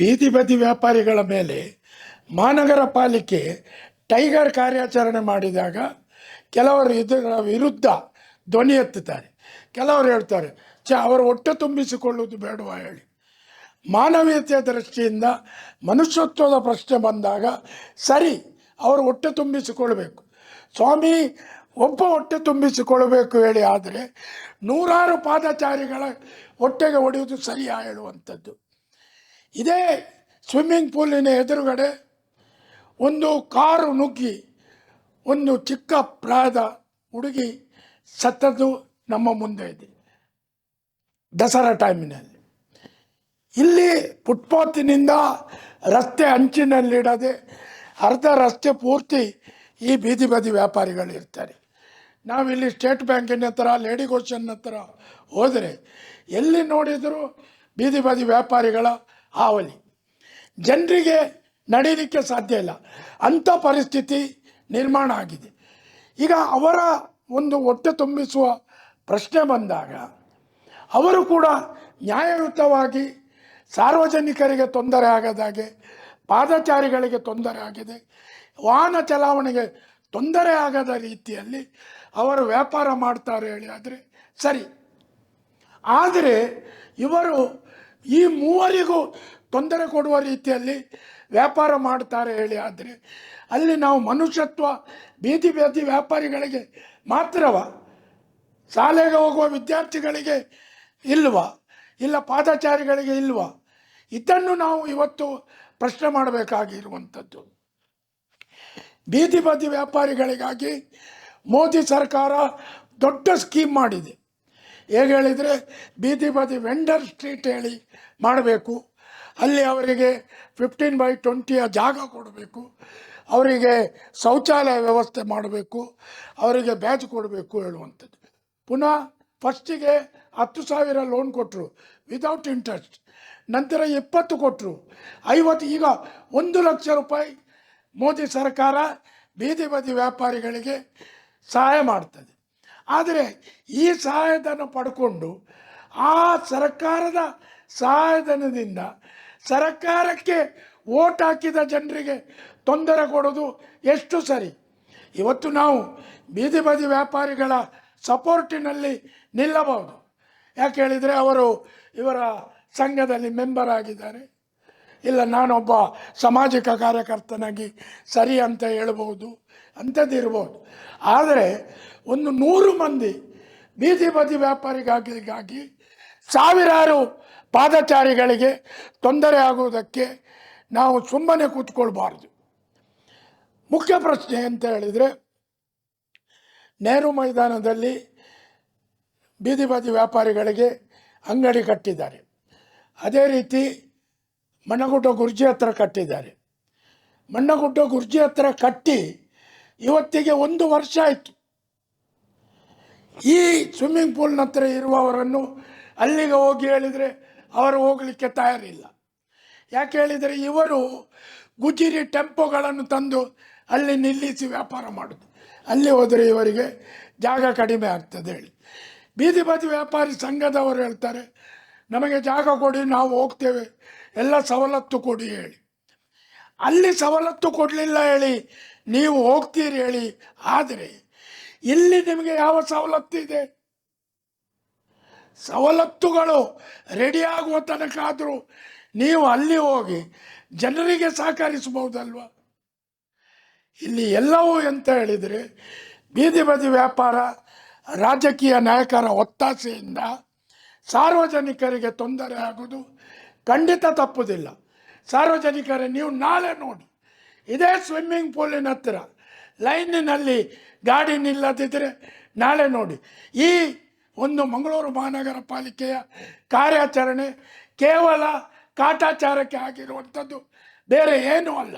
ಬೀದಿ ಬದಿ ವ್ಯಾಪಾರಿಗಳ ಮೇಲೆ ಮಹಾನಗರ ಪಾಲಿಕೆ ಟೈಗರ್ ಕಾರ್ಯಾಚರಣೆ ಮಾಡಿದಾಗ ಕೆಲವರು ಇದರ ವಿರುದ್ಧ ಧ್ವನಿ ಎತ್ತುತ್ತಾರೆ. ಕೆಲವರು ಹೇಳ್ತಾರೆ, ಅವರು ಹೊಟ್ಟೆ ತುಂಬಿಸಿಕೊಳ್ಳುವುದು ಬೇಡವಾ ಹೇಳಿ. ಮಾನವೀಯತೆಯ ದೃಷ್ಟಿಯಿಂದ ಮನುಷ್ಯತ್ವದ ಪ್ರಶ್ನೆ ಬಂದಾಗ ಸರಿ, ಅವರು ಹೊಟ್ಟೆ ತುಂಬಿಸಿಕೊಳ್ಬೇಕು, ಸ್ವಾಮಿ ಒಬ್ಬ ಹೊಟ್ಟೆ ತುಂಬಿಸಿಕೊಳ್ಬೇಕು ಹೇಳಿ. ಆದರೆ ನೂರಾರು ಪಾದಚಾರಿಗಳ ಹೊಟ್ಟೆಗೆ ಹೊಡೆಯುವುದು ಸರಿಯಾ ಹೇಳುವಂಥದ್ದು. ಇದೇ ಸ್ವಿಮ್ಮಿಂಗ್ ಪೂಲಿನ ಎದುರುಗಡೆ ಒಂದು ಕಾರು ನುಗ್ಗಿ ಒಂದು ಚಿಕ್ಕ ಪ್ರಾಯದ ಹುಡುಗಿ ಸತ್ತದ್ದು ನಮ್ಮ ಮುಂದೆ ಇದೆ ದಸರಾ ಟೈಮಿನಲ್ಲಿ. ಇಲ್ಲಿ ಫುಟ್ಪಾತಿನಿಂದ ರಸ್ತೆ ಅಂಚಿನಲ್ಲಿಡದೆ ಅರ್ಧ ರಸ್ತೆ ಪೂರ್ತಿ ಈ ಬೀದಿ ಬದಿ ವ್ಯಾಪಾರಿಗಳು ಇರ್ತಾರೆ. ನಾವಿಲ್ಲಿ ಸ್ಟೇಟ್ ಬ್ಯಾಂಕಿನ ಹತ್ರ, ಲೇಡಿ ಗೋಶನ್ ಹತ್ರ ಹೋದರೆ ಎಲ್ಲಿ ನೋಡಿದರೂ ಬೀದಿ ಬದಿ ವ್ಯಾಪಾರಿಗಳ ಹಾವಳಿ. ಜನರಿಗೆ ನಡೀಲಿಕ್ಕೆ ಸಾಧ್ಯ ಇಲ್ಲ, ಅಂಥ ಪರಿಸ್ಥಿತಿ ನಿರ್ಮಾಣ ಆಗಿದೆ. ಈಗ ಅವರ ಒಂದು ಹೊಟ್ಟೆ ತುಂಬಿಸುವ ಪ್ರಶ್ನೆ ಬಂದಾಗ ಅವರು ಕೂಡ ನ್ಯಾಯಯುತವಾಗಿ ಸಾರ್ವಜನಿಕರಿಗೆ ತೊಂದರೆ ಆಗದಾಗೆ, ಪಾದಚಾರಿಗಳಿಗೆ ತೊಂದರೆ ಆಗಿದೆ, ವಾಹನ ಚಲಾವಣೆಗೆ ತೊಂದರೆ ಆಗದ ರೀತಿಯಲ್ಲಿ ಅವರು ವ್ಯಾಪಾರ ಮಾಡ್ತಾರೆ ಹೇಳಿ ಆದರೆ ಸರಿ. ಆದರೆ ಇವರು ಈ ಮೂವರಿಗೂ ತೊಂದರೆ ಕೊಡುವ ರೀತಿಯಲ್ಲಿ ವ್ಯಾಪಾರ ಮಾಡ್ತಾರೆ ಹೇಳಿ ಆದರೆ ಅಲ್ಲಿ ನಾವು ಮನುಷ್ಯತ್ವ ಬೀದಿ ಬೀದಿ ವ್ಯಾಪಾರಿಗಳಿಗೆ ಮಾತ್ರವ, ಶಾಲೆಗೆ ಹೋಗುವ ವಿದ್ಯಾರ್ಥಿಗಳಿಗೆ ಇಲ್ವಾ, ಇಲ್ಲ ಪಾದಚಾರಿಗಳಿಗೆ ಇಲ್ವಾ? ಇದನ್ನು ನಾವು ಇವತ್ತು ಪ್ರಶ್ನೆ ಮಾಡಬೇಕಾಗಿರುವಂಥದ್ದು. ಬೀದಿ ಬದಿ ವ್ಯಾಪಾರಿಗಳಿಗಾಗಿ ಮೋದಿ ಸರ್ಕಾರ ದೊಡ್ಡ ಸ್ಕೀಮ್ ಮಾಡಿದೆ. ಹೇಗೆ ಹೇಳಿದರೆ, ಬೀದಿ ಬದಿ ವೆಂಡರ್ ಸ್ಟ್ರೀಟ್ ಹೇಳಿ ಮಾಡಬೇಕು, ಅಲ್ಲಿ ಅವರಿಗೆ 15x20 ಜಾಗ ಕೊಡಬೇಕು, ಅವರಿಗೆ ಶೌಚಾಲಯ ವ್ಯವಸ್ಥೆ ಮಾಡಬೇಕು, ಅವರಿಗೆ ಬ್ಯಾಜ್ ಕೊಡಬೇಕು ಹೇಳುವಂಥದ್ದು. ಪುನಃ ಫಸ್ಟಿಗೆ 10,000 ಲೋನ್ ಕೊಟ್ಟರು ವಿದೌಟ್ ಇಂಟ್ರೆಸ್ಟ್, ನಂತರ 20 ಕೊಟ್ಟರು, 50, ಈಗ 1 ಲಕ್ಷ ರೂಪಾಯಿ ಮೋದಿ ಸರ್ಕಾರ ಬೀದಿ ಬದಿ ವ್ಯಾಪಾರಿಗಳಿಗೆ ಸಹಾಯ ಮಾಡ್ತದೆ. ಆದರೆ ಈ ಸಹಾಯಧನ ಪಡ್ಕೊಂಡು ಆ ಸರ್ಕಾರದ ಸಹಾಯಧನದಿಂದ ಸರ್ಕಾರಕ್ಕೆ ಓಟ್ ಹಾಕಿದ ಜನರಿಗೆ ತೊಂದರೆ ಕೊಡೋದು ಎಷ್ಟು ಸರಿ? ಇವತ್ತು ನಾವು ಬೀದಿ ಬದಿ ವ್ಯಾಪಾರಿಗಳ ಸಪೋರ್ಟಿನಲ್ಲಿ ನಿಲ್ಲಬಹುದು. ಯಾಕೆ ಹೇಳಿದರೆ ಅವರು ಇವರ ಸಂಘದಲ್ಲಿ ಮೆಂಬರ್ ಆಗಿದ್ದಾರೆ, ಇಲ್ಲ ನಾನೊಬ್ಬ ಸಾಮಾಜಿಕ ಕಾರ್ಯಕರ್ತನಾಗಿ ಸರಿ ಅಂತ ಹೇಳ್ಬೋದು, ಅಂಥದ್ದಿರ್ಬೋದು. ಆದರೆ ಒಂದು 100 ಮಂದಿ ಬೀದಿ ಬದಿ ವ್ಯಾಪಾರಿಗಾಗಿ ಸಾವಿರಾರು ಪಾದಚಾರಿಗಳಿಗೆ ತೊಂದರೆ ಆಗುವುದಕ್ಕೆ ನಾವು ಸುಮ್ಮನೆ ಕೂತ್ಕೊಳ್ಬಾರ್ದು. ಮುಖ್ಯ ಪ್ರಶ್ನೆ ಅಂತ ಹೇಳಿದರೆ, ನೆಹರು ಮೈದಾನದಲ್ಲಿ ಬೀದಿ ಬದಿ ವ್ಯಾಪಾರಿಗಳಿಗೆ ಅಂಗಡಿ ಕಟ್ಟಿದ್ದಾರೆ, ಅದೇ ರೀತಿ ಮಣ್ಣಗುಡ್ಡ ಗುರ್ಜಿ ಹತ್ರ ಕಟ್ಟಿದ್ದಾರೆ. ಮಣ್ಣಗುಡ್ಡ ಗುರ್ಜಿ ಹತ್ರ ಕಟ್ಟಿ ಇವತ್ತಿಗೆ 1 ವರ್ಷ ಆಯಿತು. ಈ ಸ್ವಿಮ್ಮಿಂಗ್ ಪೂಲ್ನ ಹತ್ರ ಇರುವವರನ್ನು ಅಲ್ಲಿಗೆ ಹೋಗಿ ಹೇಳಿದರೆ ಅವರು ಹೋಗಲಿಕ್ಕೆ ತಯಾರಿಲ್ಲ. ಯಾಕೆ ಹೇಳಿದರೆ ಇವರು ಗುಜಿರಿ ಟೆಂಪೋಗಳನ್ನು ತಂದು ಅಲ್ಲಿ ನಿಲ್ಲಿಸಿ ವ್ಯಾಪಾರ ಮಾಡೋದು, ಅಲ್ಲಿ ಹೋದರೆ ಇವರಿಗೆ ಜಾಗ ಕಡಿಮೆ ಆಗ್ತದೆ ಹೇಳಿ. ಬೀದಿ ಬದಿ ವ್ಯಾಪಾರಿ ಸಂಘದವರು ಹೇಳ್ತಾರೆ, ನಮಗೆ ಜಾಗ ಕೊಡಿ, ನಾವು ಹೋಗ್ತೇವೆ, ಎಲ್ಲ ಸವಲತ್ತು ಕೊಡಿ ಹೇಳಿ. ಅಲ್ಲಿ ಸವಲತ್ತು ಕೊಡಲಿಲ್ಲ ಹೇಳಿ ನೀವು ಹೋಗ್ತೀರಿ ಹೇಳಿ. ಆದರೆ ಇಲ್ಲಿ ನಿಮಗೆ ಯಾವ ಸವಲತ್ತು ಇದೆ? ಸವಲತ್ತುಗಳು ರೆಡಿ ಆಗುವ ತನಕ ಆದರೂ ನೀವು ಅಲ್ಲಿ ಹೋಗಿ ಜನರಿಗೆ ಸಹಕರಿಸಬಹುದಲ್ವ? ಇಲ್ಲಿ ಎಲ್ಲವೂ ಅಂತ ಹೇಳಿದರೆ ಬೀದಿ ಬದಿ ವ್ಯಾಪಾರ ರಾಜಕೀಯ ನಾಯಕರ ಒತ್ತಾಸೆಯಿಂದ ಸಾರ್ವಜನಿಕರಿಗೆ ತೊಂದರೆ ಆಗೋದು ಖಂಡಿತ ತಪ್ಪುವುದಿಲ್ಲ. ಸಾರ್ವಜನಿಕರೇ, ನೀವು ನಾಳೆ ನೋಡಿ, ಇದೇ ಸ್ವಿಮ್ಮಿಂಗ್ ಪೂಲಿನ ಹತ್ತಿರ ಲೈನಿನಲ್ಲಿ ಗಾಡಿ ನಿಲ್ಲದಿದ್ದರೆ ನಾಳೆ ನೋಡಿ. ಈ ಒಂದು ಮಂಗಳೂರು ಮಹಾನಗರ ಪಾಲಿಕೆಯ ಕಾರ್ಯಾಚರಣೆ ಕೇವಲ ಕಾಟಾಚಾರಕ್ಕೆ ಆಗಿರುವಂಥದ್ದು, ಬೇರೆ ಏನೂ ಅಲ್ಲ.